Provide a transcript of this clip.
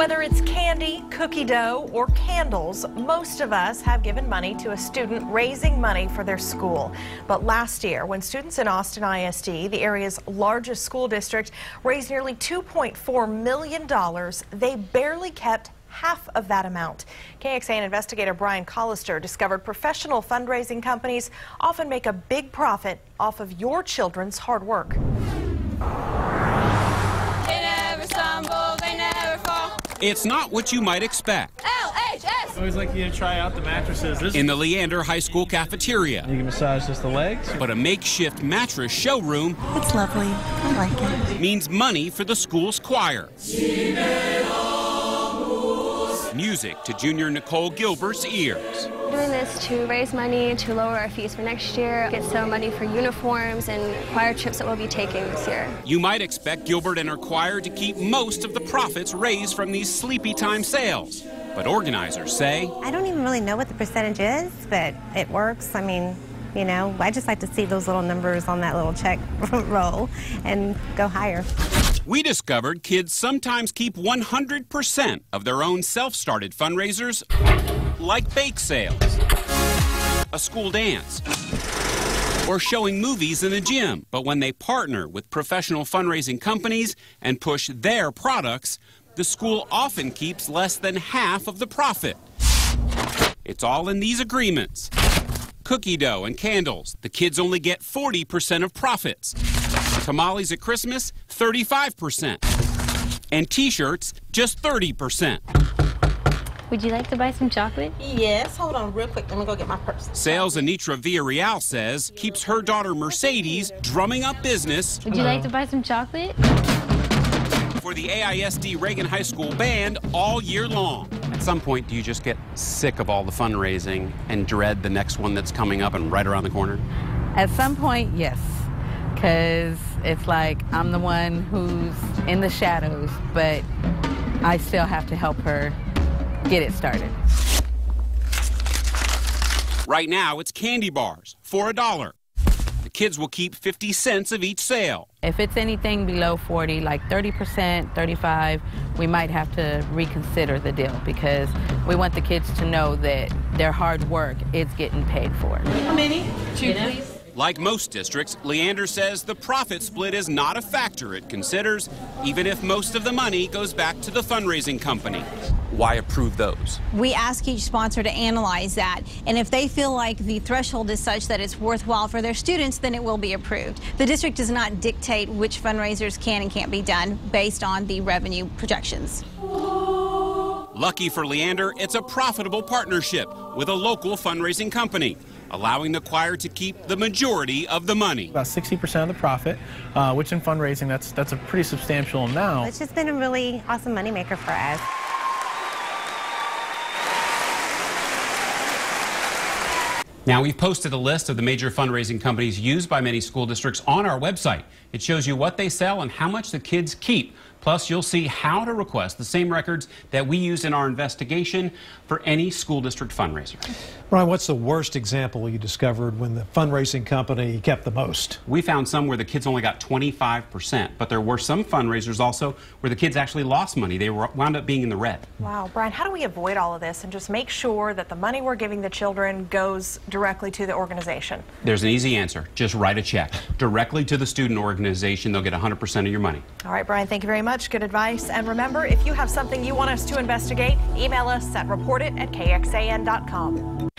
Whether it's candy, cookie dough, or candles, most of us have given money to a student raising money for their school. But last year, when students in Austin ISD, the area's largest school district, raised nearly $2.4 million, they barely kept half of that amount. KXAN investigator Brian Collister discovered professional fundraising companies often make a big profit off of your children's hard work. It's not what you might expect. LHS! Always like you to try out the mattresses. In the Leander High School cafeteria. You can massage just the legs. But a makeshift mattress showroom. It's lovely. I like it. Means money for the school's choir. Music to junior Nicole Gilbert's ears. We're doing this to raise money to lower our fees for next year, get some money for uniforms and choir trips that we'll be taking this year. You might expect Gilbert and her choir to keep most of the profits raised from these sleepy time sales. But organizers say, I don't even really know what the percentage is, but it works. I mean, you know, I just like to see those little numbers on that little check roll and go higher. We discovered kids sometimes keep 100% of their own self-started fundraisers, like bake sales, a school dance, or showing movies in the gym. But when they partner with professional fundraising companies and push their products, the school often keeps less than half of the profit. It's all in these agreements. Cookie dough and candles, the kids only get 40% of profits. Tamales at Christmas, 35%. And T-shirts, just 30%. Would you like to buy some chocolate? Yes, hold on real quick. Let me go get my purse. Sales Anitra Villarreal says keeps her daughter Mercedes drumming up business. Would you like to buy some chocolate? For the AISD Reagan High School band all year long. At some point, do you just get sick of all the fundraising and dread the next one that's coming up and right around the corner? At some point, yes, because it's like I'm the one who's in the shadows, but I still have to help her get it started. Right now, it's candy bars for $1. The kids will keep 50 cents of each sale. If it's anything below 40, like 30%, 35, we might have to reconsider the deal because we want the kids to know that their hard work is getting paid for. How many? 2, please. Like most districts, Leander says the profit split is not a factor it considers, even if most of the money goes back to the fundraising company. Why approve those? We ask each sponsor to analyze that, and if they feel like the threshold is such that it's worthwhile for their students, then it will be approved. The district does not dictate which fundraisers can and can't be done based on the revenue projections. Lucky for Leander, it's a profitable partnership with a local fundraising company, allowing the choir to keep the majority of the money. About 60% of the profit, which in fundraising, that's a pretty substantial amount. It's just been a really awesome moneymaker for us. Now, we've posted a list of the major fundraising companies used by many school districts on our website. It shows you what they sell and how much the kids keep. Plus, you'll see how to request the same records that we used in our investigation for any school district fundraiser. Brian, what's the worst example you discovered when the fundraising company kept the most? We found some where the kids only got 25%, but there were some fundraisers also where the kids actually lost money. They wound up being in the red. Wow, Brian, how do we avoid all of this and just make sure that the money we're giving the children goes directly to the organization? There's an easy answer. Just write a check directly to the student organization. They'll get 100% of your money. All right, Brian, thank you very much. Good advice. And remember, if you have something you want us to investigate, email us at report@kxan.com.